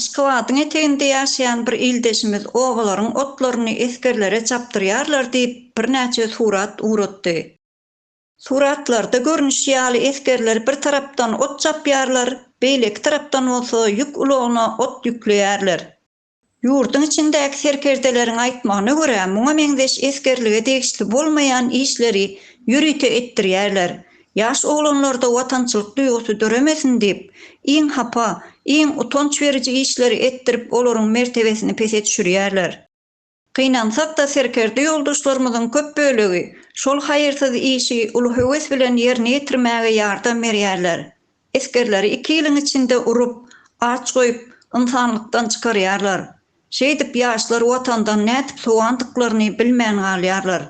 Moskwadyň eteginde ýaşaýan bir ildeşimiz ogalaryň otlaryny eskerlere çapdyrýarlar diýip birnäçe surat uratdy. Suratlarda görünüşi ýaly eskerler bir tarapdan ot çapýarlar, beýleki tarapdan bolsa ýük ulaguna ot ýükleýärler. Ýurduň içindäki serkerdeleriň aýtmagyna görä, muňa meňzeş eskerlige degişli bolmaýan işleri ýürüýte etdirýärler. Ýaş oglanlarda watançylyk duýgusy döremesin diýip, iň hapa, iň utanç beriji işleri etdirip olaryň mertebesini pese düşürýärler. Kynansak da serkerde ýoldaşlarymyzyň köp bölegi şol haýyrsyz işi uly höwes bilen ýerine ýetirmäge ýardam berýärler. Eskerleri 2 ýylyň içinde urup, aç goýup, ynsanlykdan çykarýarlar. Şeýdip ýaşlar watandan nädip sowandyklaryny bilmän galýarlar.